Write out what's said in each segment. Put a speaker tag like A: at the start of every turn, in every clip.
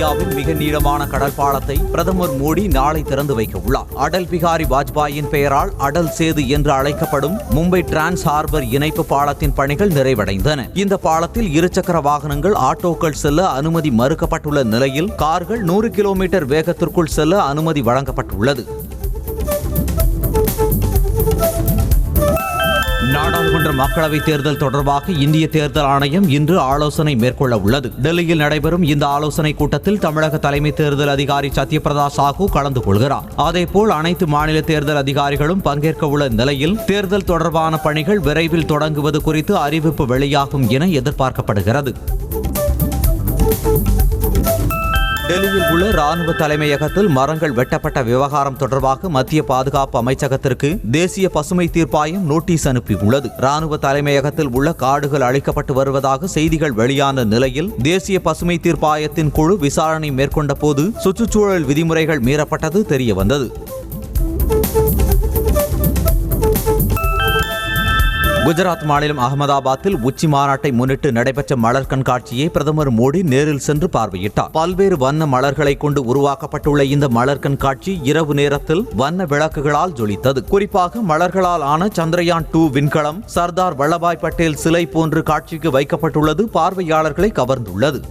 A: இந்தியாவின் மிக நீளமான கடல் பாலத்தை பிரதமர் மோடி நாளை திறந்து வைக்க உள்ளார். அடல் பிகாரி வாஜ்பாயின் பெயரால் அடல் சேது என்று அழைக்கப்படும் மும்பை டிரான்ஸ் ஹார்பர் இணைப்பு பாலத்தின் பணிகள் நிறைவடைந்தன. இந்த பாலத்தில் இருசக்கர வாகனங்கள், ஆட்டோக்கள் செல்ல அனுமதி மறுக்கப்பட்டுள்ள நிலையில் கார்கள் 100 கிலோமீட்டர் வேகத்திற்குள் செல்ல அனுமதி வழங்கப்பட்டுள்ளது. நாடாளுமன்ற மக்களவைத் தேர்தல் தொடர்பாக இந்திய தேர்தல் ஆணையம் இன்று ஆலோசனை மேற்கொள்ள உள்ளது. டெல்லியில் நடைபெறும் இந்த ஆலோசனைக் கூட்டத்தில் தமிழக தலைமை தேர்தல் அதிகாரி சத்யபிரதா சாஹூ கலந்து கொள்கிறார். அதேபோல் அனைத்து மாநில தேர்தல் அதிகாரிகளும் பங்கேற்க உள்ள நிலையில் தேர்தல் தொடர்பான பணிகள் விரைவில் தொடங்குவது குறித்து அறிவிப்பு வெளியாகும் என எதிர்பார்க்கப்படுகிறது. டெல்லியில் உள்ள ராணுவ தலைமையகத்தில் மரங்கள் வெட்டப்பட்ட விவகாரம் தொடர்பாக மத்திய பாதுகாப்பு அமைச்சகத்திற்கு தேசிய பசுமை தீர்ப்பாயம் நோட்டீஸ் அனுப்பியுள்ளது. ராணுவ தலைமையகத்தில் உள்ள காடுகள் அழிக்கப்பட்டு வருவதாக செய்திகள் வெளியான நிலையில் தேசிய பசுமை தீர்ப்பாயத்தின் குழு விசாரணை மேற்கொண்ட போது சுற்றுச்சூழல் விதிமுறைகள் மீறப்பட்டது தெரியவந்தது. குஜராத் மாநிலம் அகமதாபாத்தில் உச்சி மாநாட்டை முன்னிட்டு நடைபெற்ற மலர் கண்காட்சியை பிரதமர் மோடி நேரில் சென்று பார்வையிட்டார். பல்வேறு வண்ண மலர்களை கொண்டு உருவாக்கப்பட்டுள்ள இந்த மலர் கண்காட்சி இரவு நேரத்தில் வண்ண விளக்குகளால் ஜொலித்தது. குறிப்பாக மலர்களால் ஆன சந்திரயான் 2 விண்கலம் சர்தார் வல்லபாய் பட்டேல் சிலை போன்று காட்சிக்கு வைக்கப்பட்டுள்ளது பார்வையாளர்களை கவர்ந்துள்ளது.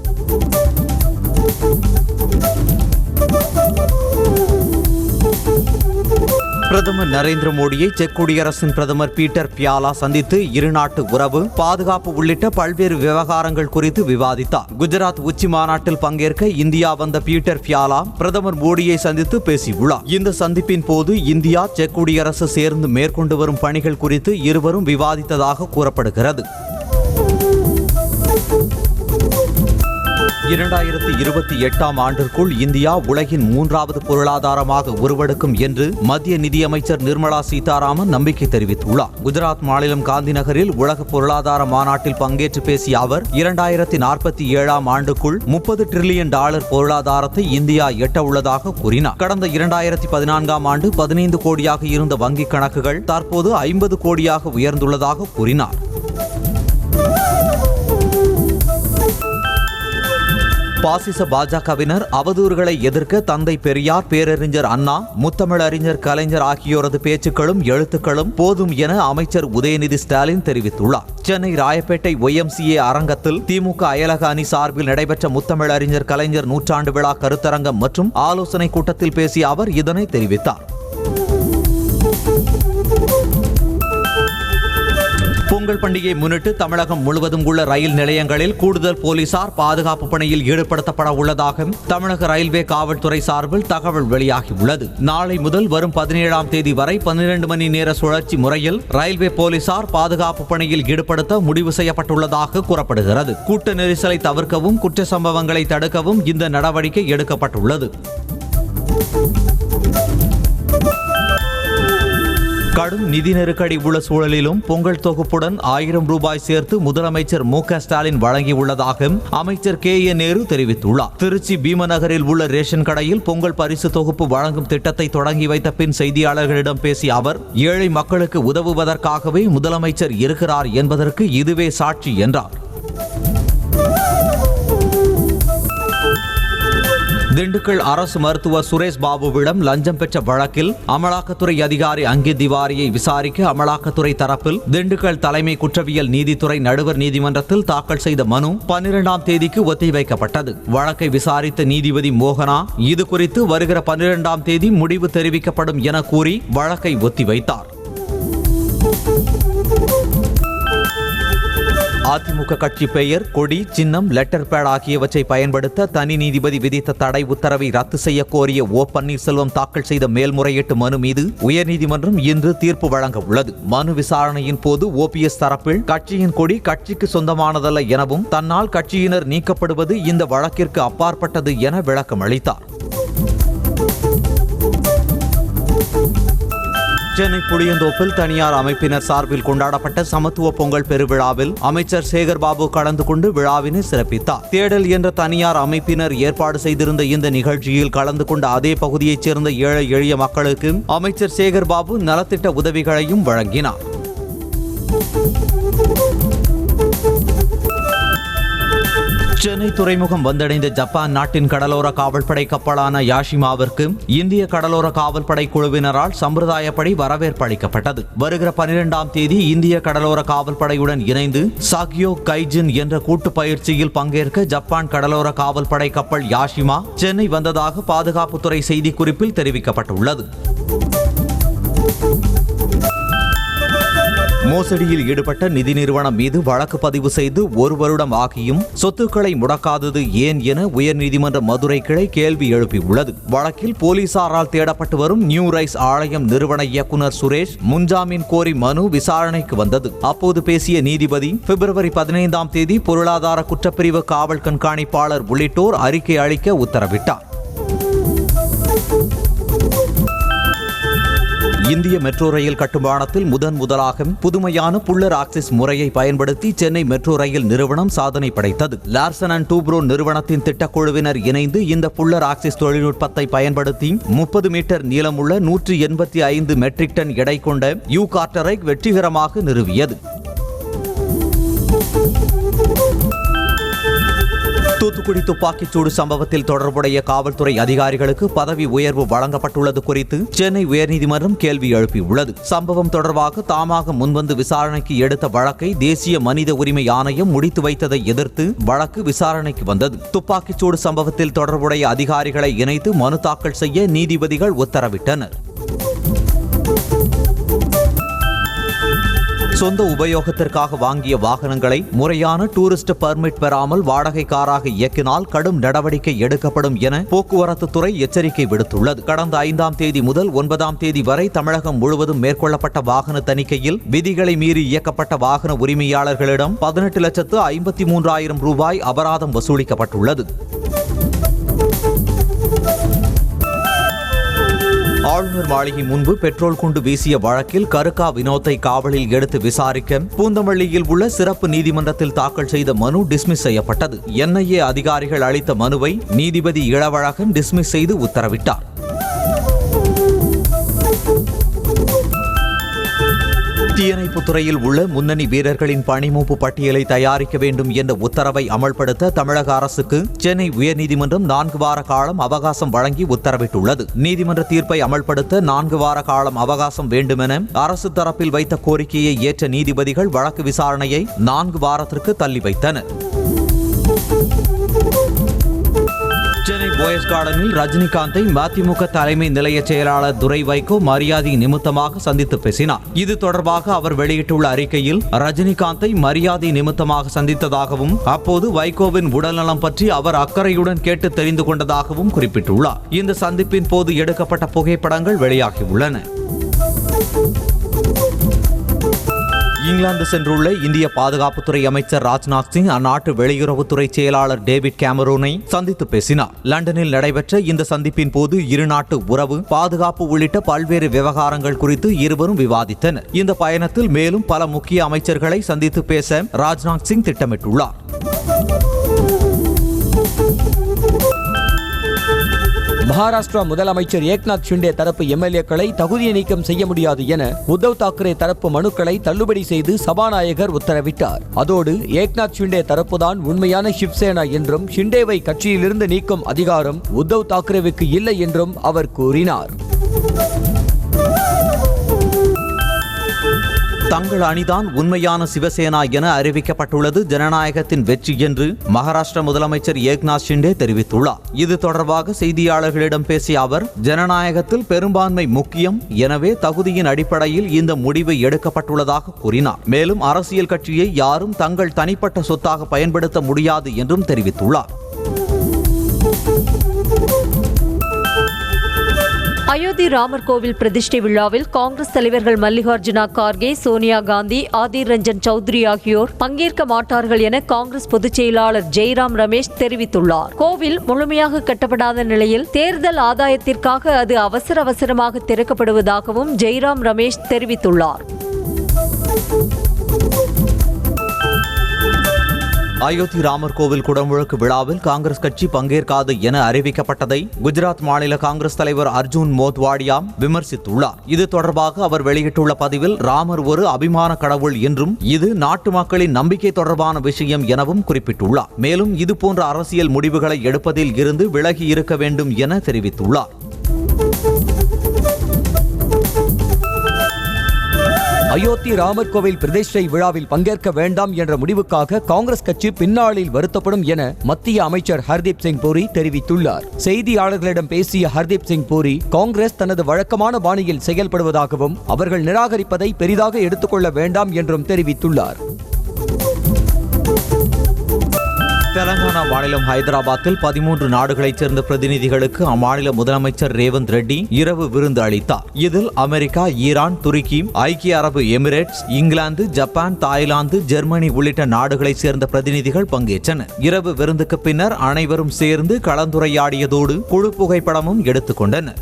A: பிரதமர் நரேந்திர மோடியை செக் குடியரசின் பிரதமர் பீட்டர் பியாலா சந்தித்து இருநாட்டு உறவு, பாதுகாப்பு உள்ளிட்ட பல்வேறு விவகாரங்கள் குறித்து விவாதித்தார். குஜராத் உச்சி மாநாட்டில் பங்கேற்க இந்தியா வந்த பீட்டர் பியாலா பிரதமர் மோடியை சந்தித்து பேசியுள்ளார். இந்த சந்திப்பின் போது இந்தியா, செக் குடியரசு சேர்ந்து மேற்கொண்டு வரும் பணிகள் குறித்து இருவரும் விவாதித்ததாக கூறப்படுகிறது. 2028ஆம் ஆண்டிற்குள் இந்தியா உலகின் 3வது பொருளாதாரமாக உருவெடுக்கும் என்று மத்திய நிதியமைச்சர் நிர்மலா சீதாராமன் நம்பிக்கை தெரிவித்துள்ளார். குஜராத் மாநிலம் காந்தி நகரில் உலக பொருளாதார மாநாட்டில் பங்கேற்று பேசிய அவர் 2047ஆம் ஆண்டுக்குள் $30 டிரில்லியன் பொருளாதாரத்தை இந்தியா எட்ட உள்ளதாக கூறினார். கடந்த 2014ஆம் ஆண்டு 15 கோடியாக இருந்த வங்கிக் கணக்குகள் தற்போது 50 கோடியாக உயர்ந்துள்ளதாக கூறினார். பாசிச பாஜகவினர் அவதூறுகளை எதிர்க்க தந்தை பெரியார், பேரறிஞர் அண்ணா, முத்தமிழறிஞர் கலைஞர் ஆகியோரது பேச்சுக்களும் எழுத்துக்களும் போதும் என அமைச்சர் உதயநிதி ஸ்டாலின் தெரிவித்துள்ளார். சென்னை ராயப்பேட்டை YMCA அரங்கத்தில் திமுக அயலக அணி சார்பில் நடைபெற்ற முத்தமிழறிஞர் கலைஞர் நூற்றாண்டு விழா கருத்தரங்கம் மற்றும் ஆலோசனை கூட்டத்தில் பேசிய அவர் இதனை தெரிவித்தார். பொங்கல் பண்டிகையை முன்னிட்டு தமிழகம் முழுவதும் உள்ள ரயில் நிலையங்களில் கூடுதல் போலீசார் பாதுகாப்பு பணியில் ஈடுபடுத்தப்பட உள்ளதாக தமிழக ரயில்வே காவல்துறை சார்பில் தகவல் வெளியாகியுள்ளது. நாளை முதல் வரும் 17ஆம் தேதி வரை 12 மணி நேர சுழற்சி முறையில் ரயில்வே போலீசார் பாதுகாப்பு பணியில் ஈடுபடுத்த முடிவு செய்யப்பட்டுள்ளதாக கூறப்படுகிறது. கூட்ட நெரிசலை தவிர்க்கவும் குற்ற சம்பவங்களை தடுக்கவும் இந்த நடவடிக்கை எடுக்கப்பட்டுள்ளது. கடும் நிதி நெருக்கடி உள்ள சூழலிலும் பொங்கல் தொகுப்புடன் 1000 ரூபாய் சேர்த்து முதலமைச்சர் மு.க. ஸ்டாலின் வழங்கியுள்ளதாக அமைச்சர் K.A. நேரு தெரிவித்துள்ளார். திருச்சி பீமநகரில் உள்ள ரேஷன் கடையில் பொங்கல் பரிசு தொகுப்பு வழங்கும் திட்டத்தை தொடங்கி வைத்த பின் செய்தியாளர்களிடம் பேசிய அவர், ஏழை மக்களுக்கு உதவுவதற்காகவே முதலமைச்சர் இருக்கிறார் என்பதற்கு இதுவே சாட்சி என்றார். திண்டுக்கல் அரசு மருத்துவர் சுரேஷ் பாபுவிடம் லஞ்சம் பெற்ற வழக்கில் அமலாக்கத்துறை அதிகாரி அங்கித் திவாரியை விசாரிக்க அமலாக்கத்துறை தரப்பில் திண்டுக்கல் தலைமை குற்றவியல் நீதித்துறை நடுவர் நீதிமன்றத்தில் தாக்கல் செய்த மனு 12ஆம் தேதிக்கு ஒத்திவைக்கப்பட்டது. வழக்கை விசாரித்த நீதிபதி மோகனா இது குறித்து வருகிற 12ஆம் தேதி முடிவு தெரிவிக்கப்படும் என கூறி வழக்கை ஒத்திவைத்தார். அதிமுக கட்சி பெயர், கொடி, சின்னம், லெட்டர் பேட் ஆகியவற்றை பயன்படுத்த தனி நீதிபதி விதித்த தடை உத்தரவை ரத்து செய்ய கோரிய ஓ பன்னீர்செல்வம் தாக்கல் செய்த மேல்முறையீட்டு மனு மீது உயர்நீதிமன்றம் இன்று தீர்ப்பு வழங்க உள்ளது. மனு விசாரணையின் போது OPS தரப்பில் கட்சியின் கொடி கட்சிக்கு சொந்தமானதல்ல எனவும் தன்னால் கட்சியினர் நீக்கப்படுவது இந்த வழக்கிற்கு அப்பாற்பட்டது என விளக்கம் அளித்தார். சென்னை புளியந்தோப்பில் தனியார் அமைப்பினர் சார்பில் கொண்டாடப்பட்ட சமத்துவ பொங்கல் பெருவிழாவில் அமைச்சர் சேகர்பாபு கலந்து கொண்டு விழாவினை சிறப்பித்தார். தேடல் என்ற தனியார் அமைப்பினர் ஏற்பாடு செய்திருந்த இந்த நிகழ்ச்சியில் கலந்து கொண்ட அதே பகுதியைச் சேர்ந்த ஏழை எளிய மக்களுக்கு அமைச்சர் சேகர்பாபு நலத்திட்ட உதவிகளையும் வழங்கினார். சென்னை துறைமுகம் வந்தடைந்த ஜப்பான் நாட்டின் கடலோர காவல்படை கப்பலான யாஷிமாவிற்கு இந்திய கடலோர காவல்படை குழுவினரால் சம்பிரதாயப்படி வரவேற்பு அளிக்கப்பட்டது. வருகிற 12ஆம் தேதி இந்திய கடலோர காவல்படையுடன் இணைந்து சாகியோ கைஜின் என்ற கூட்டு பயிற்சியில் பங்கேற்க ஜப்பான் கடலோர காவல்படை கப்பல் யாஷிமா சென்னை வந்ததாக பாதுகாப்புத்துறை செய்திக்குறிப்பில் தெரிவிக்கப்பட்டுள்ளது. மோசடியில் ஈடுபட்ட நிதி நிறுவனம் மீது வழக்கு பதிவு செய்து 1 வருடம் ஆகியும் சொத்துக்களை முடக்காதது ஏன் என உயர்நீதிமன்ற மதுரை கிளை கேள்வி எழுப்பியுள்ளது. வழக்கில் போலீசாரால் தேடப்பட்டு வரும் நியூ ரைஸ் ஆலயம் நிறுவன இயக்குநர் சுரேஷ் முன்ஜாமீன் கோரி மனு விசாரணைக்கு வந்தது. அப்போது பேசிய நீதிபதி பிப்ரவரி 15ஆம் தேதி பொருளாதார குற்றப்பிரிவு காவல் கண்காணிப்பாளர் உள்ளிட்டோர் அறிக்கை அளிக்க உத்தரவிட்டார். இந்திய மெட்ரோ ரயில் கட்டுமானத்தில் முதலாக புதுமையான புல்லர் ஆக்சிஸ் முறையை பயன்படுத்தி சென்னை மெட்ரோ ரயில் நிறுவனம் சாதனை படைத்தது. லார்சன் அண்ட் டூப்ரோ நிறுவனத்தின் திட்டக்குழுவினர் இணைந்து இந்த புல்லர் ஆக்சிஸ் தொழில்நுட்பத்தை பயன்படுத்தி 30 மீட்டர் நீளமுள்ள 185 மெட்ரிக் டன் எடை கொண்ட யூ கார்ட்டரை வெற்றிகரமாக நிறுவியது. தூத்துக்குடி துப்பாக்கிச்சூடு சம்பவத்தில் தொடர்புடைய காவல்துறை அதிகாரிகளுக்கு பதவி உயர்வு வழங்கப்பட்டுள்ளது குறித்து சென்னை உயர்நீதிமன்றம் கேள்வி எழுப்பியுள்ளது. சம்பவம் தொடர்பாக தாமாக முன்வந்து விசாரணைக்கு எடுத்த வழக்கை தேசிய மனித உரிமை ஆணையம் முடித்து வைத்ததை எதிர்த்து வழக்கு விசாரணைக்கு வந்தது. துப்பாக்கிச்சூடு சம்பவத்தில் தொடர்புடைய அதிகாரிகளை இணைத்து மனு தாக்கல் செய்ய நீதிபதிகள் உத்தரவிட்டனர். சொந்த உபயோகத்திற்காக வாங்கிய வாகனங்களை முறையான டூரிஸ்ட் பர்மிட் பெறாமல் வாடகை காராக இயக்கினால் கடும் நடவடிக்கை எடுக்கப்படும் என போக்குவரத்து துறை எச்சரிக்கை விடுத்துள்ளது. கடந்த 5ஆம் தேதி முதல் 9ஆம் தேதி வரை தமிழகம் முழுவதும் மேற்கொள்ளப்பட்ட வாகன தணிக்கையில் விதிகளை மீறி இயக்கப்பட்ட வாகன உரிமையாளர்களிடம் 18,53,000 ரூபாய் அபராதம் வசூலிக்கப்பட்டுள்ளது. ஆளுநர் மாளிகை முன்பு பெட்ரோல் குண்டு வீசிய வழக்கில் கருக்கா வினோத்தை காவலில் எடுத்து விசாரிக்க பூந்தமல்லியில் உள்ள சிறப்பு நீதிமன்றத்தில் தாக்கல் செய்த மனு டிஸ்மிஸ் செய்யப்பட்டது. NIA அதிகாரிகள் அளித்த மனுவை நீதிபதி இளவழகன் டிஸ்மிஸ் செய்து உத்தரவிட்டார். தீயணைப்புத் துறையில் உள்ள முன்னணி வீரர்களின் பணிமூப்பு பட்டியலை தயாரிக்க வேண்டும் என்ற உத்தரவை அமல்படுத்த தமிழக அரசுக்கு சென்னை உயர்நீதிமன்றம் 4 வார காலம் அவகாசம் வழங்கி உத்தரவிட்டுள்ளது. நீதிமன்ற தீர்ப்பை அமல்படுத்த 4 வார காலம் அவகாசம் வேண்டுமென அரசு தரப்பில் வைத்த கோரிக்கையை ஏற்ற நீதிபதிகள் வழக்கு விசாரணையை 4 வாரத்திற்கு தள்ளி வைத்தனர். சென்னை போயஸ் கார்டனில் ரஜினிகாந்தை மதிமுக தலைமை நிலைய செயலாளர் துரை வைகோ மரியாதை நிமித்தமாக சந்தித்து பேசினார். இது தொடர்பாக அவர் வெளியிட்டுள்ள அறிக்கையில் ரஜினிகாந்தை மரியாதை நிமித்தமாக சந்தித்ததாகவும் அப்போது வைகோவின் உடல்நலம் பற்றி அவர் அக்கறையுடன் கேட்டு தெரிந்து கொண்டதாகவும் குறிப்பிட்டுள்ளார். இந்த சந்திப்பின் போது எடுக்கப்பட்ட புகைப்படங்கள் வெளியாகியுள்ளன. இங்கிலாந்து சென்றுள்ள இந்திய பாதுகாப்புத்துறை அமைச்சர் ராஜ்நாத் சிங் அந்நாட்டு வெளியுறவுத்துறை செயலாளர் டேவிட் கேமரூனை சந்தித்து பேசினார். லண்டனில் நடைபெற்ற இந்த சந்திப்பின் போது இருநாட்டு உறவு, பாதுகாப்பு உள்ளிட்ட பல்வேறு விவகாரங்கள் குறித்து இருவரும் விவாதித்தனர். இந்த பயணத்தில் மேலும் பல முக்கிய அமைச்சர்களை சந்தித்து பேச ராஜ்நாத் சிங் திட்டமிட்டுள்ளார்.
B: மகாராஷ்டிரா முதலமைச்சர் ஏக்நாத் ஷிண்டே தரப்பு எம்எல்ஏக்களை தகுதியை நீக்கம் செய்ய முடியாது என உத்தவ் தாக்கரே தரப்பு மனுக்களை தள்ளுபடி செய்து சபாநாயகர் உத்தரவிட்டார். அதோடு ஏக்நாத் ஷிண்டே தரப்புதான் உண்மையான சிவசேனா என்றும் ஷிண்டேவை கட்சியிலிருந்து நீக்கும் அதிகாரம் உத்தவ் தாக்கரேவுக்கு இல்லை என்றும் அவர் கூறினார்.
A: தங்கள் அணிதான் உண்மையான சிவசேனா என அறிவிக்கப்பட்டுள்ளது ஜனநாயகத்தின் வெற்றி என்று மகாராஷ்டிர முதலமைச்சர் ஏக்நாத் ஷிண்டே தெரிவித்துள்ளார். இது தொடர்பாக செய்தியாளர்களிடம் பேசிய அவர், ஜனநாயகத்தில் பெரும்பான்மை முக்கியம், எனவே தகுதியின் அடிப்படையில் இந்த முடிவு எடுக்கப்பட்டுள்ளதாக கூறினார். மேலும் அரசியல் கட்சியை யாரும் தங்கள் தனிப்பட்ட சொத்தாக பயன்படுத்த முடியாது என்றும் தெரிவித்துள்ளார்.
C: அயோத்தி ராமர் கோவில் பிரதிஷ்டை விழாவில் காங்கிரஸ் தலைவர்கள் மல்லிகார்ஜுனா கார்கே, சோனியா காந்தி, ஆதிர் ரஞ்சன் சௌத்ரி ஆகியோர் பங்கேற்க மாட்டார்கள் என காங்கிரஸ் பொதுச் செயலாளர் ஜெய்ராம் ரமேஷ் தெரிவித்துள்ளார். கோவில் முழுமையாக கட்டப்படாத நிலையில் தேர்தல் ஆதாயத்திற்காக அது அவசரமாக திறக்கப்படுவதாகவும் ஜெய்ராம் ரமேஷ் தெரிவித்துள்ளார்.
A: அயோத்தி ராமர் கோவில் குடமுழுக்கு விழாவில் காங்கிரஸ் கட்சி பங்கேற்காது என அறிவிக்கப்பட்டதை குஜராத் மாநில காங்கிரஸ் தலைவர் அர்ஜுன் மோத்வாடியா விமர்சித்துள்ளார். இது தொடர்பாக அவர் வெளியிட்டுள்ள பதிவில் ராமர் ஒரு அபிமான கடவுள் என்றும் இது நாட்டு மக்களின் நம்பிக்கை தொடர்பான விஷயம் எனவும் குறிப்பிட்டுள்ளார். மேலும் இதுபோன்ற அரசியல் முடிவுகளை எடுப்பதில் இருந்து விலகி இருக்க வேண்டும் என தெரிவித்துள்ளார்.
B: அயோத்தி ராமர் கோவில் பிரதிஷ்டை விழாவில் பங்கேற்க வேண்டாம் என்ற முடிவுக்காக காங்கிரஸ் கட்சி பின்னாளில் வருத்தப்படும் என மத்திய அமைச்சர் ஹர்தீப் சிங் பூரி தெரிவித்துள்ளார். செய்தியாளர்களிடம் பேசிய ஹர்தீப் சிங் பூரி காங்கிரஸ் தனது வழக்கமான பாணியில் செயல்படுவதாகவும் அவர்கள் நிராகரிப்பதை பெரிதாக எடுத்துக்கொள்ள வேண்டாம் என்றும் தெரிவித்துள்ளார்.
A: தெலங்கானா மாநிலம் ஹைதராபாத்தில் 13 நாடுகளைச் சேர்ந்த பிரதிநிதிகளுக்கு அம்மாநில முதலமைச்சர் ரேவந்த் ரெட்டி இரவு விருந்து அளித்தார். இதில் அமெரிக்கா, ஈரான், துருக்கி, ஐக்கிய அரபு Emirates, England, Japan, Thailand, Germany உள்ளிட்ட நாடுகளைச் சேர்ந்த பிரதிநிதிகள் பங்கேற்றனர். இரவு விருந்துக்கு பின்னர் அனைவரும் சேர்ந்து கலந்துரையாடியதோடு குழு புகைப்படமும் எடுத்துக் கொண்டனர்.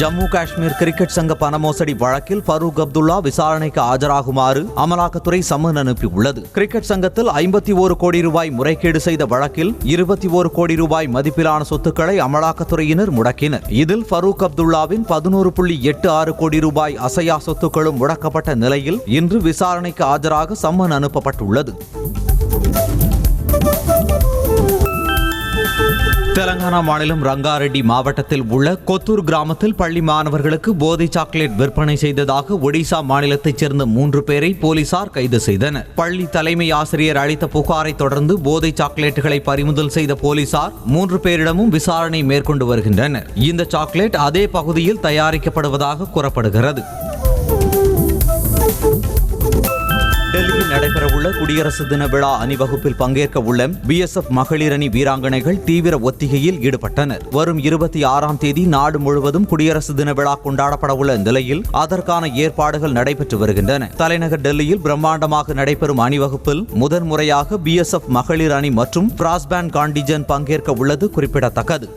A: ஜம்மு காஷ்மீர் கிரிக்கெட் சங்க பண மோசடி வழக்கில் ஃபரூக் அப்துல்லா விசாரணைக்கு ஆஜராகுமாறு அமலாக்கத்துறை சம்மன் அனுப்பியுள்ளது. கிரிக்கெட் சங்கத்தில் 51 கோடி ரூபாய் முறைகேடு செய்த வழக்கில் 21 கோடி ரூபாய் மதிப்பிலான சொத்துக்களை அமலாக்கத்துறையினர் முடக்கினர். இதில் ஃபரூக் அப்துல்லாவின் 11.86 கோடி ரூபாய் அசையா சொத்துக்களும் முடக்கப்பட்ட நிலையில் இன்று விசாரணைக்கு ஆஜராக சம்மன் அனுப்பப்பட்டுள்ளது. தெலங்கானா மாநிலம் ரங்காரெட்டி மாவட்டத்தில் உள்ள கொத்தூர் கிராமத்தில் பள்ளி மாணவர்களுக்கு போதை சாக்லேட் விற்பனை செய்ததாக ஒடிசா மாநிலத்தைச் சேர்ந்த 3 பேரை போலீசார் கைது செய்தனர். பள்ளி தலைமை ஆசிரியர் அளித்த புகாரை தொடர்ந்து போதை சாக்லேட்டுகளை பறிமுதல் செய்த போலீசார் 3 பேரிடமும் விசாரணை மேற்கொண்டு வருகின்றனர். இந்த சாக்லேட் அதே பகுதியில் தயாரிக்கப்படுவதாக கூறப்படுகிறது. டெல்லியில் நடைபெறவுள்ள குடியரசு தின விழா அணிவகுப்பில் பங்கேற்க உள்ள BSF மகளிர் அணி வீராங்கனைகள் தீவிர ஒத்திகையில் ஈடுபட்டனர். வரும் 26ஆம் தேதி நாடு முழுவதும் குடியரசு தின விழா கொண்டாடப்பட உள்ள நிலையில் அதற்கான ஏற்பாடுகள் நடைபெற்று வருகின்றன. தலைநகர் டெல்லியில் பிரம்மாண்டமாக நடைபெறும் அணிவகுப்பில் முதன்முறையாக BSF மகளிர் அணி மற்றும் பிராஸ் பேண்ட் காண்டிஜன் பங்கேற்க உள்ளது குறிப்பிடத்தக்கது.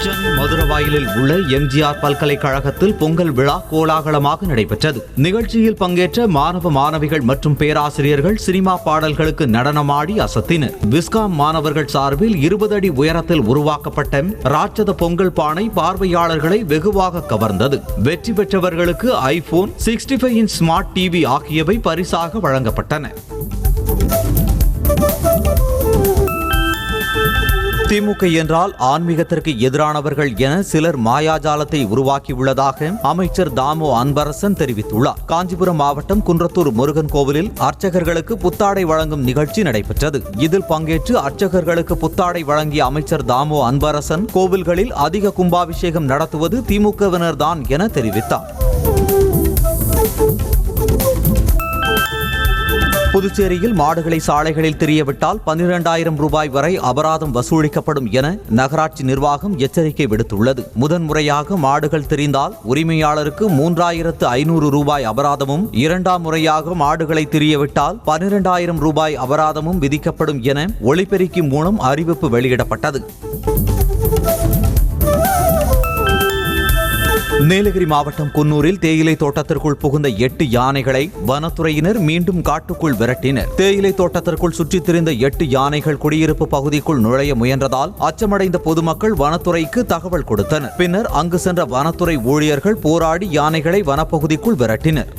A: சென்னை மதுரவாயிலில் உள்ள MGR பல்கலைக்கழகத்தில் பொங்கல் விழா கோலாகலமாக நடைபெற்றது. நிகழ்ச்சியில் பங்கேற்ற மாணவ மாணவிகள் மற்றும் பேராசிரியர்கள் சினிமா பாடல்களுக்கு நடனமாடி அசத்தினர். விஸ்காம் மாணவர்கள் சார்பில் 20 அடி உயரத்தில் உருவாக்கப்பட்ட ராட்சத பொங்கல் பானை பார்வையாளர்களை வெகுவாக கவர்ந்தது. வெற்றி பெற்றவர்களுக்கு iPhone 65 இன்ச் ஸ்மார்ட் டிவி ஆகியவை பரிசாக வழங்கப்பட்டன. திமுக என்றால் ஆன்மீகத்திற்கு எதிரானவர்கள் என சிலர் மாயாஜாலத்தை உருவாக்கியுள்ளதாக அமைச்சர் தாமோ அன்பரசன் தெரிவித்துள்ளார். காஞ்சிபுரம் மாவட்டம் குன்றத்தூர் முருகன் கோவிலில் அர்ச்சகர்களுக்கு புத்தாடை வழங்கும் நிகழ்ச்சி நடைபெற்றது. இதில் பங்கேற்று அர்ச்சகர்களுக்கு புத்தாடை வழங்கிய அமைச்சர் தாமோ அன்பரசன் கோவில்களில் அதிக கும்பாபிஷேகம் நடத்துவது திமுகவினர் தான் என தெரிவித்தார். புதுச்சேரியில் மாடுகளை சாலைகளில் திரியவிட்டால் 12,000 ரூபாய் வரை அபராதம் வசூலிக்கப்படும் என நகராட்சி நிர்வாகம் எச்சரிக்கை விடுத்துள்ளது. முதன்முறையாக மாடுகள் திரிந்தால் உரிமையாளருக்கு 3,500 ரூபாய் அபராதமும், 2ஆம் முறையாக மாடுகளை திரியவிட்டால் 12,000 ரூபாய் அபராதமும் விதிக்கப்படும் என ஒலிபெருக்கி மூலம் அறிவிப்பு வெளியிடப்பட்டது. நீலகிரி மாவட்டம் குன்னூரில் தேயிலை தோட்டத்திற்குள் புகுந்த 8 யானைகளை வனத்துறையினர் மீண்டும் காட்டுக்குள் விரட்டினர். தேயிலை தோட்டத்திற்குள் சுற்றித் திரிந்த 8 யானைகள் குடியிருப்பு பகுதிக்குள் நுழைய முயன்றதால் அச்சமடைந்த பொதுமக்கள் வனத்துறைக்கு தகவல் கொடுத்தனர். பின்னர் அங்கு சென்ற வனத்துறை ஊழியர்கள் போராடி யானைகளை வனப்பகுதிக்குள் விரட்டினர்.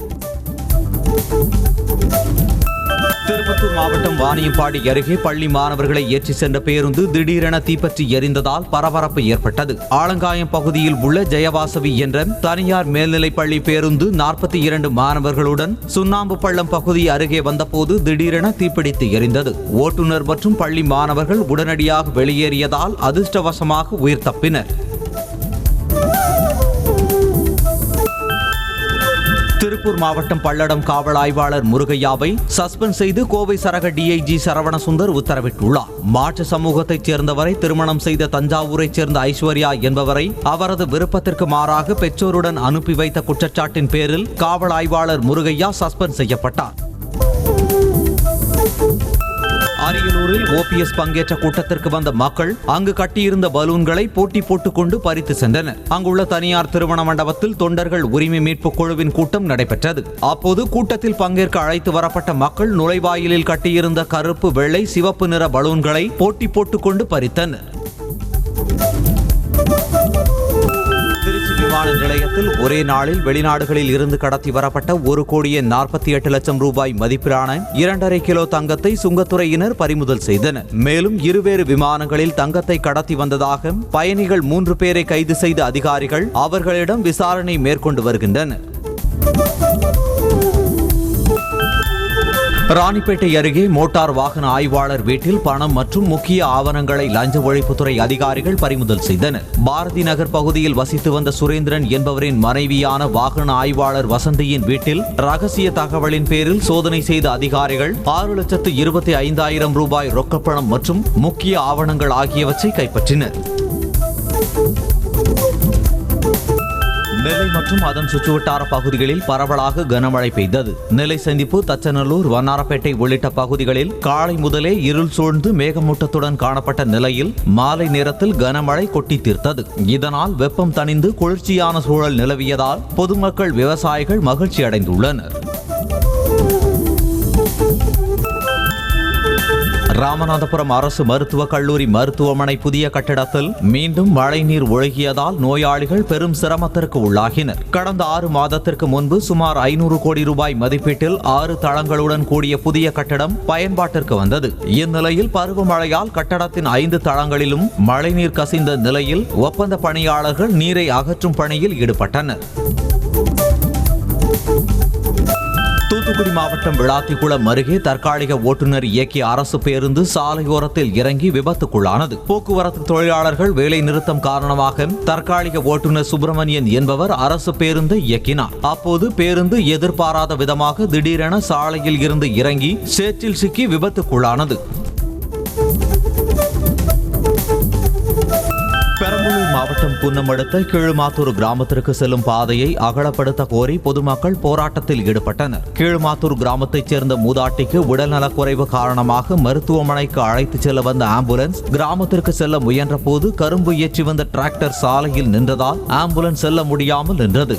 A: திருப்பத்தூர் மாவட்டம் வாணியம்பாடி அருகே பள்ளி மாணவர்களை ஏற்றி சென்ற பேருந்து திடீரென தீப்பற்றி எரிந்ததால் பரபரப்பு ஏற்பட்டது. ஆலங்காயம் பகுதியில் உள்ள ஜெயவாசவி என்ற தனியார் மேல்நிலைப் பள்ளி பேருந்து 42 மாணவர்களுடன் சுண்ணாம்பு பள்ளம் பகுதி அருகே வந்தபோது திடீரென தீப்பிடித்து எரிந்தது. ஓட்டுநர் மற்றும் பள்ளி மாணவர்கள் உடனடியாக வெளியேறியதால் அதிர்ஷ்டவசமாக உயிர் தப்பினர். திருப்பூர் மாவட்டம் பல்லடம் காவல் ஆய்வாளர் முருகையாவை சஸ்பெண்ட் செய்து கோவை சரக DIG சரவணசுந்தர் உத்தரவிட்டுள்ளார். மாற்று சமூகத்தைச் சேர்ந்தவரை திருமணம் செய்த தஞ்சாவூரைச் சேர்ந்த ஐஸ்வர்யா என்பவரை அவரது விருப்பத்திற்கு மாறாக பெற்றோருடன் அனுப்பி வைத்த குற்றச்சாட்டின் பேரில் காவல் ஆய்வாளர் முருகையா சஸ்பெண்ட் செய்யப்பட்டார். அரியலூரில் ஓபிஎஸ் பங்கேற்ற கூட்டத்திற்கு வந்த மக்கள் அங்கு கட்டியிருந்த பலூன்களை போட்டி போட்டுக்கொண்டு பறித்து சென்றனர். அங்குள்ள தனியார் திருமண மண்டபத்தில் தொண்டர்கள் உரிமை மீட்பு குழுவின் கூட்டம் நடைபெற்றது. அப்போது கூட்டத்தில் பங்கேற்க அழைத்து வரப்பட்ட மக்கள் நுழைவாயிலில் கட்டியிருந்த கருப்பு, வெள்ளை, சிவப்பு நிற பலூன்களை போட்டி போட்டுக்கொண்டு பறித்தனர். திருச்சி விமான நிலையத்தில் ஒரே நாளில் வெளிநாடுகளில் இருந்து கடத்தி வரப்பட்ட 1,48,00,000 ரூபாய் மதிப்பிலான 2.5 கிலோ தங்கத்தை சுங்கத்துறையினர் பறிமுதல் செய்தனர். மேலும் இருவேறு விமானங்களில் தங்கத்தை கடத்தி வந்ததாக பயணிகள் 3 பேரை கைது செய்த அதிகாரிகள் அவர்களிடம் விசாரணை மேற்கொண்டு வருகின்றனர். ராணிப்பேட்டை அருகே மோட்டார் வாகன ஆய்வாளர் வீட்டில் பணம் மற்றும் முக்கிய ஆவணங்களை லஞ்ச ஒழிப்புத்துறை அதிகாரிகள் பறிமுதல் செய்தனர். பாரதி நகர் பகுதியில் வசித்து வந்த சுரேந்திரன் என்பவரின் மனைவியான வாகன ஆய்வாளர் வசந்தியின் வீட்டில் ரகசிய தகவலின் பேரில் சோதனை செய்த அதிகாரிகள் 6,25,000 ரூபாய் ரொக்கப்பணம் மற்றும் முக்கிய ஆவணங்கள் ஆகியவற்றை கைப்பற்றினர். நெல்லை மற்றும் அதன் சுற்றுவட்டார பகுதிகளில் பரவலாக கனமழை பெய்தது. நெல்லை சந்திப்பு, தச்சநல்லூர், வண்ணாரப்பேட்டை உள்ளிட்ட பகுதிகளில் காலை முதலே இருள் சூழ்ந்து மேகமூட்டத்துடன் காணப்பட்ட நிலையில் மாலை நேரத்தில் கனமழை கொட்டி தீர்த்தது. இதனால் வெப்பம் தணிந்து குளிர்ச்சியான சூழல் நிலவியதால் பொதுமக்கள், விவசாயிகள் மகிழ்ச்சி அடைந்துள்ளனர். ராமநாதபுரம் அரசு மருத்துவக் கல்லூரி மருத்துவமனை புதிய கட்டிடத்தில் மீண்டும் மழைநீர் ஒழுகியதால் நோயாளிகள் பெரும் சிரமத்திற்கு உள்ளாகினர். கடந்த 6 மாதத்திற்கு முன்பு சுமார் 500 கோடி ரூபாய் மதிப்பீட்டில் 6 தளங்களுடன் கூடிய புதிய கட்டடம் பயன்பாட்டிற்கு வந்தது. இந்நிலையில் பருவமழையால் கட்டடத்தின் 5 தளங்களிலும் மழைநீர் கசிந்த நிலையில் ஒப்பந்த பணியாளர்கள் நீரை அகற்றும் பணியில் ஈடுபட்டனர். தூத்துக்குடி மாவட்டம் விளாத்திக்குளம் அருகே தற்காலிக ஓட்டுநர் இயக்கிய அரசு பேருந்து சாலையோரத்தில் இறங்கி விபத்துக்குள்ளானது. போக்குவரத்து தொழிலாளர்கள் வேலை நிறுத்தம் காரணமாக தற்காலிக ஓட்டுநர் சுப்பிரமணியன் என்பவர் அரசு பேருந்தை இயக்கினார். அப்போது பேருந்து எதிர்பாராத விதமாக திடீரென சாலையில் இருந்து இறங்கி சேற்றில் சிக்கி விபத்துக்குள்ளானது. பெரம்பலூர் மாவட்டம் குன்னம் அடுத்த கீழ்மாத்தூர் கிராமத்திற்கு செல்லும் பாதையை அகலப்படுத்த கோரி பொதுமக்கள் போராட்டத்தில் ஈடுபட்டனர். கீழ்மாத்தூர் கிராமத்தைச் சேர்ந்த மூதாட்டிக்கு உடல்நலக்குறைவு காரணமாக மருத்துவமனைக்கு அழைத்துச் செல்ல வந்த ஆம்புலன்ஸ் கிராமத்திற்கு செல்ல முயன்ற போது கரும்பு ஏற்றி வந்த டிராக்டர் சாலையில் நின்றதால் ஆம்புலன்ஸ் செல்ல முடியாமல் நின்றது.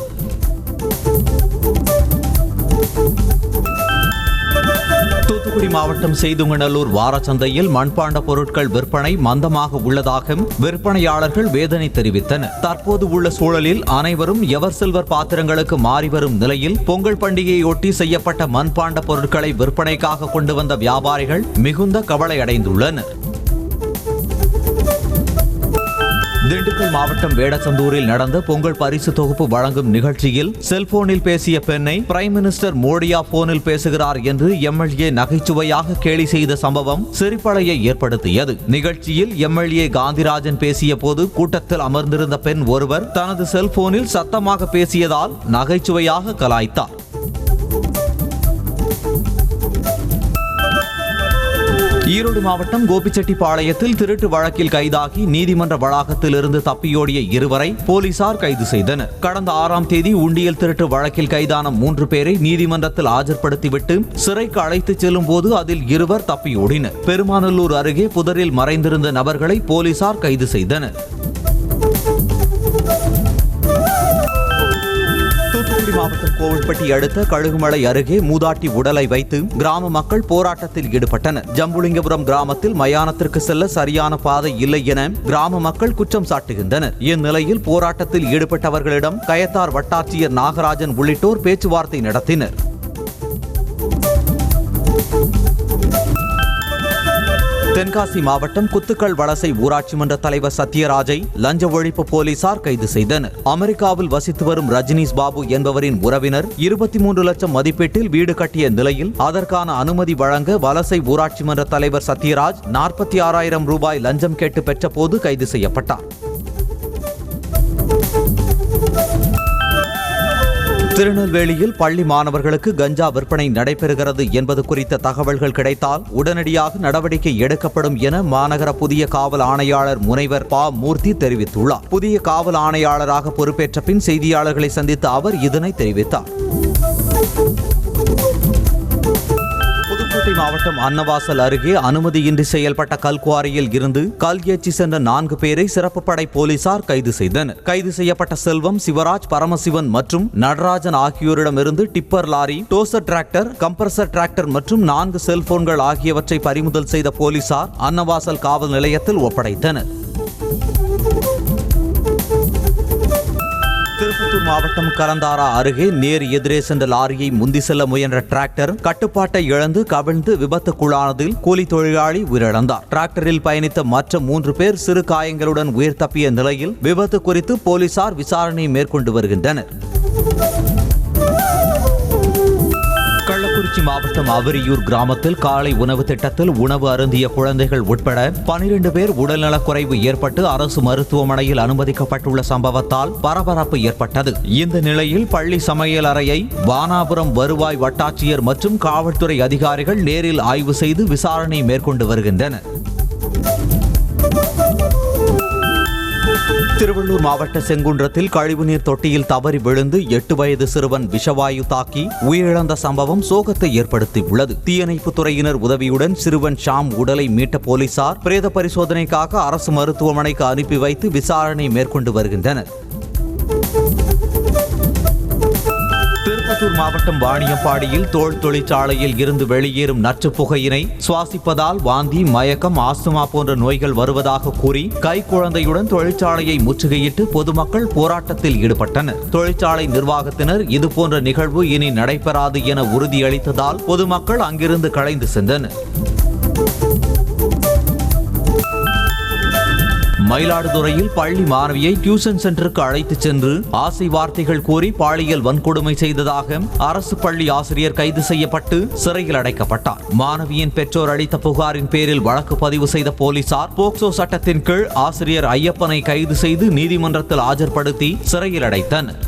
A: தூத்துக்குடி மாவட்டம் செய்துங்கநல்லூர் வாரச்சந்தையில் மண்பாண்ட பொருட்கள் விற்பனை மந்தமாக உள்ளதாக விற்பனையாளர்கள் வேதனை தெரிவித்தனர். தற்போது உள்ள சூழலில் அனைவரும் எவர் சில்வர் பாத்திரங்களுக்கு மாறி வரும் நிலையில் பொங்கல் பண்டிகையொட்டி செய்யப்பட்ட மண்பாண்ட பொருட்களை விற்பனைக்காக கொண்டு வந்த வியாபாரிகள் மிகுந்த கவலை அடைந்துள்ளனர். திண்டுக்கல் மாவட்டம் வேடச்சந்தூரில் நடந்த பொங்கல் பரிசு தொகுப்பு வழங்கும் நிகழ்ச்சியில் செல்போனில் பேசிய பெண்ணை பிரைம் மினிஸ்டர் மோடியா போனில் பேசுகிறார் என்று எம்எல்ஏ நகைச்சுவையாக கேலி செய்த சம்பவம் சிரிப்பலையை ஏற்படுத்தியது. நிகழ்ச்சியில் எம்எல்ஏ காந்திராஜன் பேசிய போது கூட்டத்தில் அமர்ந்திருந்த பெண் ஒருவர் தனது செல்போனில் சத்தமாக பேசியதால் நகைச்சுவையாக கலாய்த்தார். ஈரோடு மாவட்டம் கோபிச்செட்டிப்பாளையத்தில் திருட்டு வழக்கில் கைதாகி நீதிமன்ற வளாகத்தில் இருந்து தப்பியோடிய இருவரை போலீசார் கைது செய்தனர். கடந்த 6ஆம் தேதி உண்டியல் திருட்டு வழக்கில் கைதான 3 பேரை நீதிமன்றத்தில் ஆஜர்படுத்திவிட்டு சிறைக்கு அழைத்துச் செல்லும் போது அதில் 2 தப்பியோடினர். பெருமாநல்லூர் அருகே புதரில் மறைந்திருந்த நபர்களை போலீசார் கைது செய்தனர். தூத்துக்குடி மாவட்டம் கோவில்பட்டி அடுத்த கழுகுமலை அருகே மூதாட்டி உடலை வைத்து கிராம மக்கள் போராட்டத்தில் ஈடுபட்டனர். ஜம்புலிங்கபுரம் கிராமத்தில் மயானத்திற்கு செல்ல சரியான பாதை இல்லை என கிராம மக்கள் குற்றம் சாட்டுகின்றனர். இந்நிலையில் போராட்டத்தில் ஈடுபட்டவர்களிடம் கயத்தார் வட்டாட்சியர் நாகராஜன் உள்ளிட்டோர் பேச்சுவார்த்தை நடத்தினர். தென்காசி மாவட்டம் குத்துக்கல் வலசை ஊராட்சி மன்ற தலைவர் சத்யராஜை லஞ்ச ஒழிப்பு போலீசார் கைது செய்தனர். அமெரிக்காவில் வசித்து வரும் ரஜினிஷ் பாபு என்பவரின் உறவினர் 23 லட்சம் மதிப்பீட்டில் வீடு கட்டிய நிலையில் அதற்கான அனுமதி வழங்க வலசை ஊராட்சி மன்ற தலைவர் சத்யராஜ் 46,000 ரூபாய் லஞ்சம் கேட்டு பெற்ற போது கைது செய்யப்பட்டார். திருநெல்வேலியில் பள்ளி மாணவர்களுக்கு கஞ்சா விற்பனை நடைபெறுகிறது என்பது குறித்த தகவல்கள் கிடைத்தால் உடனடியாக நடவடிக்கை எடுக்கப்படும் என மாநகர புதிய காவல் ஆணையாளர் முனைவர் ப. மூர்த்தி தெரிவித்துள்ளார். புதிய காவல் ஆணையாளராக பொறுப்பேற்ற பின் செய்தியாளர்களை சந்தித்த அவர் இதனை தெரிவித்தார். புதுக்கோட்டை மாவட்டம் அன்னவாசல் அருகே அனுமதியின்றி செயல்பட்ட கல்குவாரியில் இருந்து கல் ஏற்றி சென்ற 4 பேரை சிறப்பு படை போலீசார் கைது செய்தனர். கைது செய்யப்பட்ட செல்வம், சிவராஜ், பரமசிவன் மற்றும் நடராஜன் ஆகியோரிடமிருந்து tipper lorry, dozer tractor, compressor tractor மற்றும் 4 செல்போன்கள் ஆகியவற்றை பறிமுதல் செய்த போலீசார் அன்னவாசல் காவல் நிலையத்தில் ஒப்படைத்தனர். திருப்பத்தூர் மாவட்டம் கலந்தாரா அருகே நேர் எதிரே சென்ற லாரியை முந்தி செல்ல முயன்ற டிராக்டர் கட்டுப்பாட்டை இழந்து கவிழ்ந்து விபத்துக்குள்ளானதில் கூலி தொழிலாளி உயிரிழந்தார். டிராக்டரில் பயணித்த மற்ற 3 பேர் சிறு காயங்களுடன் உயிர் தப்பிய நிலையில் விபத்து குறித்து போலீசார் விசாரணை மேற்கொண்டு வருகின்றனர். கள்ளக்குறிச்சி மாவட்டம் அவரியூர் கிராமத்தில் காலை உணவு திட்டத்தில் உணவு அருந்திய குழந்தைகள் உட்பட 12 பேர் உடல்நலக்குறைவு ஏற்பட்டு அரசு மருத்துவமனையில் அனுமதிக்கப்பட்டுள்ள சம்பவத்தால் பரபரப்பு ஏற்பட்டது. இந்த நிலையில் பள்ளி சமையல் அறையை வானாபுரம் வருவாய் வட்டாட்சியர் மற்றும் காவல்துறை அதிகாரிகள் நேரில் ஆய்வு செய்து விசாரணை மேற்கொண்டு வருகின்றனர். திருவள்ளூர் மாவட்ட செங்குன்றத்தில் கழிவுநீர் தொட்டியில் தவறி விழுந்து 8 வயது சிறுவன் விஷவாயு தாக்கி உயிரிழந்த சம்பவம் சோகத்தை ஏற்படுத்தியுள்ளது. தீயணைப்பு துறையினர் உதவியுடன் சிறுவன் ஷாம் உடலை மீட்ட போலீசார் பிரேத பரிசோதனைக்காக அரசு மருத்துவமனைக்கு அனுப்பி வைத்து விசாரணை மேற்கொண்டு வருகின்றனர். திருப்பத்தூர் மாவட்டம் வாணியம்பாடியில் தோல் தொழிற்சாலையில் இருந்து வெளியேறும் நச்சுப் புகையினை சுவாசிப்பதால் வாந்தி, மயக்கம், ஆஸ்துமா போன்ற நோய்கள் வருவதாக கூறி கைக்குழந்தையுடன் தொழிற்சாலையை முற்றுகையிட்டு பொதுமக்கள் போராட்டத்தில் ஈடுபட்டனர். தொழிற்சாலை நிர்வாகத்தினர் இதுபோன்ற நிகழ்வு இனி நடைபெறாது என உறுதியளித்ததால் பொதுமக்கள் அங்கிருந்து கலைந்து சென்றனர். மயிலாடுதுறையில் பள்ளி மாணவியை டியூஷன் சென்டருக்கு அழைத்துச் சென்று ஆசை வார்த்தைகள் கூறி பாலியல் வன்கொடுமை செய்ததாக அரசு பள்ளி ஆசிரியர் கைது செய்யப்பட்டு சிறையில் அடைக்கப்பட்டார். மாணவியின் பெற்றோர் அளித்த புகாரின் பேரில் வழக்கு பதிவு செய்த போலீசார் போக்சோ சட்டத்தின் கீழ் ஆசிரியர் ஐயப்பனை கைது செய்து நீதிமன்றத்தில் ஆஜர்படுத்தி சிறையில் அடைத்தனர்.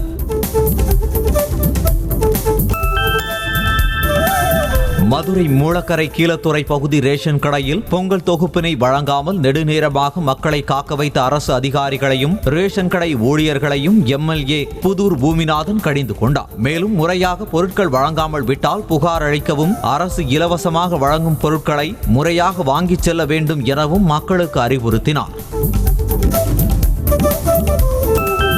A: மதுரை மூலக்கரை கீழத்துறை பகுதி ரேஷன் கடையில் பொங்கல் தொகுப்பினை வழங்காமல் நெடுநேரமாக மக்களை காக்க வைத்த அரசு அதிகாரிகளையும் ரேஷன் கடை ஊழியர்களையும் எம்எல்ஏ புதூர் பூமிநாதன் கடிந்து கொண்டார். மேலும் முறையாக பொருட்கள் வழங்காமல் விட்டால் புகார் அளிக்கவும், அரசு இலவசமாக வழங்கும் பொருட்களை முறையாக வாங்கிச் செல்ல வேண்டும் எனவும் மக்களுக்கு அறிவுறுத்தினார்.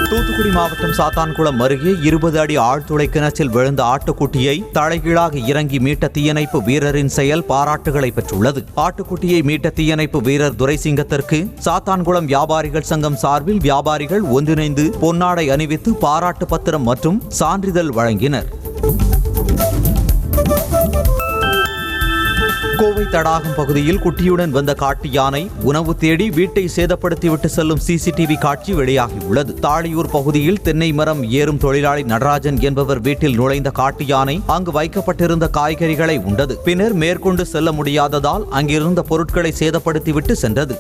A: தூத்துக்குடி மாவட்டம் சாத்தான்குளம் அருகே 20 அடி ஆழ்துளை கிணற்றில் விழுந்த ஆட்டுக்குட்டியை தலைகீழாக இறங்கி மீட்ட தீயணைப்பு வீரரின் செயல் பாராட்டுகளை பெற்றுள்ளது. ஆட்டுக்குட்டியை மீட்ட தீயணைப்பு வீரர் துரைசிங்கத்திற்கு சாத்தான்குளம் வியாபாரிகள் சங்கம் சார்பில் வியாபாரிகள் ஒன்றிணைந்து பொன்னாடை அணிவித்து பாராட்டு பத்திரம் மற்றும் சான்றிதழ் வழங்கினர். கோவை தடாகம் பகுதியில் குட்டியுடன் வந்த காட்டு யானை உணவு தேடி வீட்டை சேதப்படுத்திவிட்டு செல்லும் சிசிடிவி காட்சி வெளியாகியுள்ளது. தாளியூர் பகுதியில் தென்னை மரம் ஏறும் தொழிலாளி நடராஜன் என்பவர் வீட்டில் நுழைந்த காட்டு யானை அங்கு வைக்கப்பட்டிருந்த காய்கறிகளை உண்டது. பின்னர் மேற்கொண்டு செல்ல முடியாததால் அங்கிருந்த பொருட்களை சேதப்படுத்திவிட்டு சென்றது.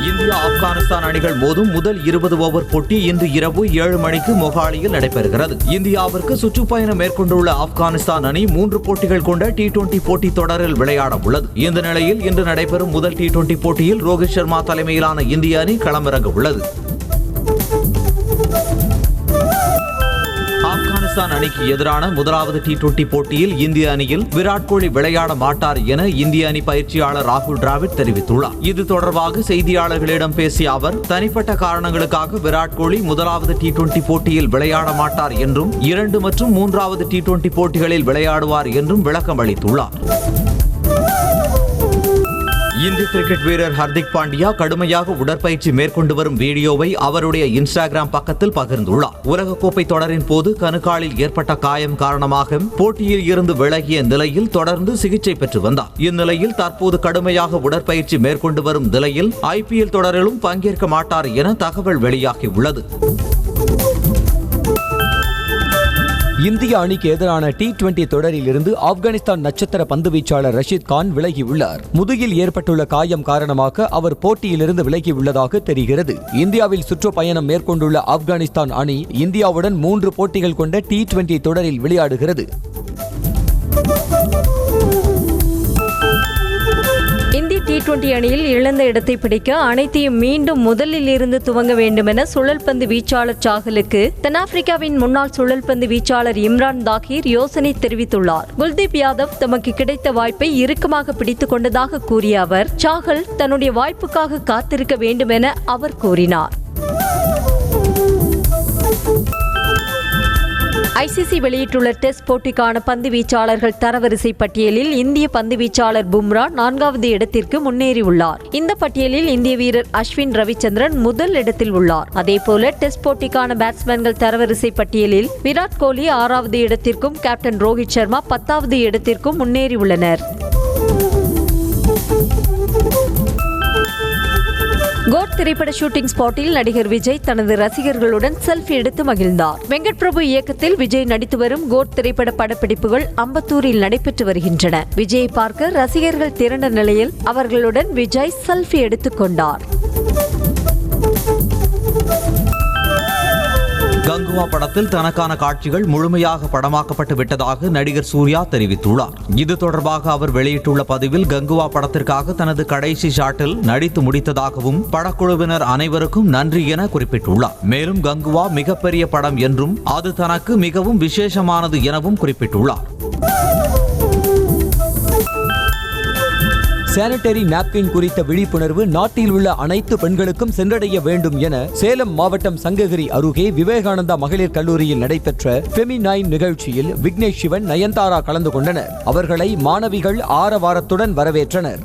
A: இந்தியா ஆப்கானிஸ்தான் அணிகள் மோதும் முதல் 20 ஓவர் போட்டி இன்று இரவு 7 மணிக்கு மொஹாலியில் நடைபெறுகிறது. இந்தியாவிற்கு சுற்றுப்பயணம் மேற்கொண்டுள்ள ஆப்கானிஸ்தான் அணி 3 போட்டிகள் கொண்ட T20 போட்டி தொடரில் விளையாட உள்ளது. இந்த நிலையில் இன்று நடைபெறும் முதல் T20 போட்டியில் ரோஹித் சர்மா தலைமையிலான இந்திய அணி களமிறங்க உள்ளது. ஆப்கானிஸ்தான் அணிக்கு எதிரான முதலாவது T20 போட்டியில் இந்திய அணியில் விராட் கோலி விளையாட மாட்டார் என இந்திய அணி பயிற்சியாளர் ராகுல் டிராவிட் தெரிவித்துள்ளார். இது தொடர்பாக செய்தியாளர்களிடம் பேசிய அவர், தனிப்பட்ட காரணங்களுக்காக விராட் கோலி முதலாவது T20 போட்டியில் விளையாட மாட்டார் என்றும் 2 மற்றும் 3வது T20 போட்டிகளில் விளையாடுவார் என்றும் விளக்கம் அளித்துள்ளார். இந்திய கிரிக்கெட் வீரர் ஹர்திக் பாண்டியா கடுமையாக உடற்பயிற்சி மேற்கொண்டு வரும் வீடியோவை அவருடைய இன்ஸ்டாகிராம் பக்கத்தில் பகிர்ந்துள்ளார். உலகக்கோப்பை தொடரின் போது கணுக்காலில் ஏற்பட்ட காயம் காரணமாக போட்டியில் இருந்து விலகிய நிலையில் தொடர்ந்து சிகிச்சை பெற்று வந்தார். இந்நிலையில் தற்போது கடுமையாக உடற்பயிற்சி மேற்கொண்டு வரும் நிலையில் IPL தொடரிலும் பங்கேற்க மாட்டார் என தகவல் வெளியாகியுள்ளது.
B: இந்திய அணிக்கு எதிரான T20 தொடரில் இருந்து ஆப்கானிஸ்தான் நட்சத்திர பந்து வீச்சாளர் ரஷீத் கான் விலகியுள்ளார். முதுகில் ஏற்பட்டுள்ள காயம் காரணமாக அவர் போட்டியிலிருந்து விலகியுள்ளதாக தெரிகிறது. இந்தியாவில் சுற்றுப்பயணம் மேற்கொண்டுள்ள ஆப்கானிஸ்தான் அணி இந்தியாவுடன் 3 போட்டிகள் கொண்ட T20 தொடரில் விளையாடுகிறது.
C: இந்திய T20 அணியில் இழந்த இடத்தை பிடிக்க அனைத்தையும் மீண்டும் முதலில் இருந்து துவங்க வேண்டும் என சுழல்பந்து வீச்சாளர் சாகலுக்கு தென்னாப்பிரிக்காவின் முன்னாள் சுழல்பந்து வீச்சாளர் இம்ரான் தாஹிர் யோசனை தெரிவித்துள்ளார். குல்தீப் யாதவ் தமக்கு கிடைத்த வாய்ப்பை இறுக்கமாக பிடித்துக் கொண்டதாக கூறிய அவர், சாகல் தன்னுடைய வாய்ப்புக்காக காத்திருக்க வேண்டும் என அவர் கூறினார். ICC வெளியிட்டுள்ள டெஸ்ட் போட்டிக்கான பந்து வீச்சாளர்கள் தரவரிசை பட்டியலில் இந்திய பந்து வீச்சாளர் பும்ரா 4வது இடத்திற்கு முன்னேறியுள்ளார். இந்த பட்டியலில் இந்திய வீரர் அஸ்வின் ரவிச்சந்திரன் முதல் இடத்தில் உள்ளார். அதேபோல டெஸ்ட் போட்டிக்கான பேட்ஸ்மேன்கள் தரவரிசை பட்டியலில் விராட் கோலி 6வது இடத்திற்கும் கேப்டன் ரோஹித் சர்மா 10வது இடத்திற்கும் முன்னேறியுள்ளனர். கோட் திரைப்பட ஷூட்டிங் ஸ்பாட்டில் நடிகர் விஜய் தனது ரசிகர்களுடன் செல்ஃபி எடுத்து மகிழ்ந்தார். வெங்கட் பிரபு இயக்கத்தில் விஜய் நடித்து வரும் கோட் திரைப்பட படப்பிடிப்புகள் அம்பத்தூரில் நடைபெற்று வருகின்றன. விஜயை பார்க்க ரசிகர்கள் திரண்ட நிலையில் அவர்களுடன் விஜய் செல்ஃபி எடுத்துக் கொண்டார்.
A: கங்குவா படத்தில் தனக்கான காட்சிகள் முழுமையாக படமாக்கப்பட்டு விட்டதாக நடிகர் சூர்யா தெரிவித்துள்ளார். இது தொடர்பாக அவர் வெளியிட்டுள்ள பதிவில், கங்குவா படத்திற்காக தனது கடைசி ஷாட்டில் நடித்து முடித்ததாகவும் படக்குழுவினர் அனைவருக்கும் நன்றி என குறிப்பிட்டுள்ளார். மேலும் கங்குவா மிகப்பெரிய படம் என்றும் அது தனக்கு மிகவும் விசேஷமானது எனவும் குறிப்பிட்டுள்ளார்.
B: சானிட்டரி நாப்கின் குறித்த விழிப்புணர்வு நாட்டில் உள்ள அனைத்து பெண்களுக்கும் சென்றடைய வேண்டும் என சேலம் மாவட்டம் சங்ககிரி அருகே விவேகானந்தா மகளிர் கல்லூரியில் நடைபெற்ற ஃபெமினைன் நிகழ்ச்சியில் விக்னேஷ் சிவன், நயன்தாரா கலந்து கொண்டனர். அவர்களை மாணவிகள் ஆரவாரத்துடன் வரவேற்றனர்.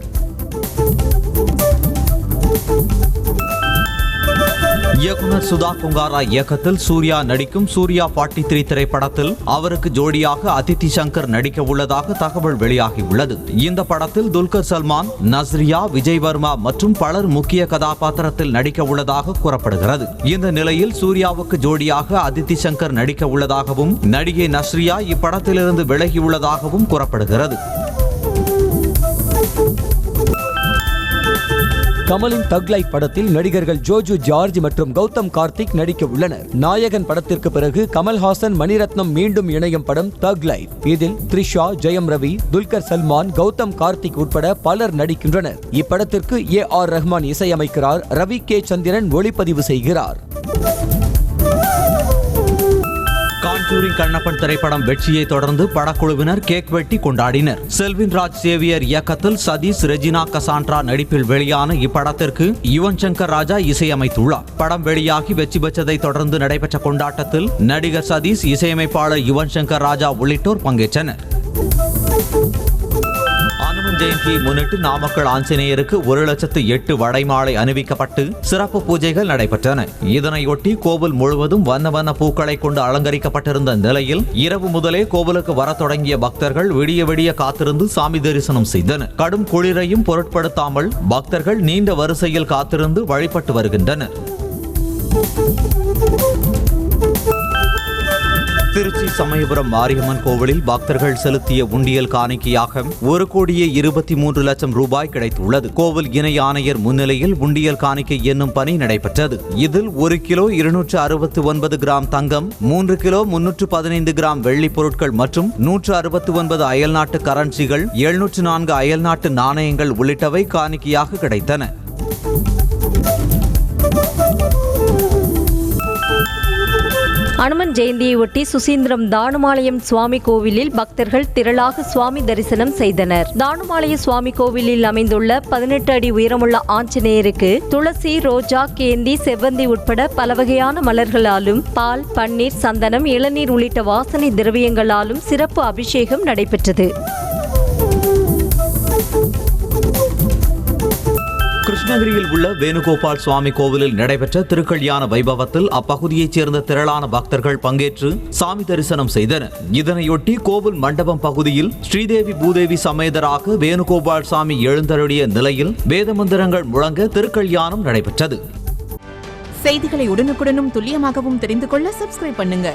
A: இயக்குனர் சுதா குங்காரா இயக்கத்தில் சூர்யா நடிக்கும் சூர்யா 43 திரைப்படத்தில் அவருக்கு ஜோடியாக அதித்தி சங்கர் நடிக்க உள்ளதாக தகவல் வெளியாகியுள்ளது. இந்த படத்தில் துல்கர் சல்மான், நஸ்ரியா, விஜய் வர்மா மற்றும் பலர் முக்கிய கதாபாத்திரத்தில் நடிக்க உள்ளதாக கூறப்படுகிறது. இந்த நிலையில் சூர்யாவுக்கு ஜோடியாக அதித்தி சங்கர் நடிக்க உள்ளதாகவும் நடிகை நஸ்ரியா இப்படத்திலிருந்து விலகியுள்ளதாகவும் கூறப்படுகிறது.
B: கமலின் தக் லைஃப் படத்தில் நடிகர்கள் ஜோஜு ஜார்ஜ் மற்றும் கௌதம் கார்த்திக் நடிக்க உள்ளனர். நாயகன் படத்திற்கு பிறகு கமல்ஹாசன், மணிரத்னம் மீண்டும் இணையும் படம் தக் லைஃப். இதில் த்ரிஷா, ஜெயம் ரவி, துல்கர் சல்மான், கௌதம் கார்த்திக் உட்பட பலர் நடிக்கின்றனர். இப்படத்திற்கு AR ரஹ்மான் இசையமைக்கிறார். ரவி கே சந்திரன் ஒளிப்பதிவு செய்கிறார்.
A: காஞ்சூரிங் கண்ணப்பன் திரைப்படம் வெற்றியை தொடர்ந்து படக்குழுவினர் கேக் வெட்டி கொண்டாடினர். செல்வின் ராஜ் சேவியர் இயக்கத்தில் சதீஷ், ரெஜினா கசாண்ட்ரா நடிப்பில் வெளியான இப்படத்திற்கு யுவன் சங்கர் ராஜா இசையமைத்துள்ளார். படம் வெளியாகி வெற்றி பெற்றதை தொடர்ந்து நடைபெற்ற கொண்டாட்டத்தில் நடிகர் சதீஷ், இசையமைப்பாளர் யுவன் சங்கர் ராஜா உள்ளிட்டோர் பங்கேற்றனர். அனுமன் ஜெயந்தியை முன்னிட்டு நாமக்கல் ஆஞ்சநேயருக்கு 1,08,000 வடைமாலை அணிவிக்கப்பட்டு சிறப்பு பூஜைகள் நடைபெற்றன. இதனையொட்டி கோவில் முழுவதும் வண்ண வண்ண பூக்களை கொண்டு அலங்கரிக்கப்பட்டிருந்த நிலையில் இரவு முதலே கோவிலுக்கு வர தொடங்கிய பக்தர்கள் விடிய விடிய காத்திருந்து சாமி தரிசனம் செய்தனர். கடும் குளிரையும் பொருட்படுத்தாமல் பக்தர்கள் நீண்ட வரிசையில் காத்திருந்து வழிபட்டு வருகின்றனர். திருச்சி சமயபுரம் மாரியம்மன் கோவிலில் பக்தர்கள் செலுத்திய உண்டியல் காணிக்கையாக 1,23,00,000 ரூபாய் கிடைத்துள்ளது. கோவில் இணை ஆணையர் முன்னிலையில் உண்டியல் காணிக்கை என்னும் பணி நடைபெற்றது. இதில் 1 கிலோ 269 கிராம் தங்கம், 3 கிலோ 315 கிராம் வெள்ளி பொருட்கள் மற்றும் 169 அயல்நாட்டு கரன்சிகள், 704 அயல்நாட்டு நாணயங்கள் உள்ளிட்டவை காணிக்கையாக கிடைத்தன.
C: அனுமன் ஜெயந்தியை ஒட்டி சுசீந்திரம் தானுமாலயம் சுவாமி கோவிலில் பக்தர்கள் திரளாக சுவாமி தரிசனம் செய்தனர். தானுமாலய சுவாமி கோவிலில் அமைந்துள்ள 18 அடி உயரமுள்ள ஆஞ்சநேயருக்கு துளசி, ரோஜா, கேந்தி, செவ்வந்தி உட்பட பல வகையான மலர்களாலும் பால், பன்னீர், சந்தனம், இளநீர் உள்ளிட்ட வாசனை திரவியங்களாலும் சிறப்பு அபிஷேகம் நடைபெற்றது.
A: கிருஷ்ணகிரியில் உள்ள வேணுகோபால் சுவாமி கோவிலில் நடைபெற்ற திருக்கல்யாண வைபவத்தில் அப்பகுதியைச் சேர்ந்த திரளான பக்தர்கள் பங்கேற்று சாமி தரிசனம் செய்தனர். இதனையொட்டி கோவில் மண்டபம் பகுதியில் ஸ்ரீதேவி பூதேவி சமேதராக வேணுகோபால் சாமி எழுந்தருளிய நிலையில் வேதமந்திரங்கள் முழங்க திருக்கல்யாணம் நடைபெற்றது.
D: செய்திகளை உடனுக்குடனும் துல்லியமாகவும் தெரிந்து கொள்ள சப்ஸ்கிரைப் பண்ணுங்க.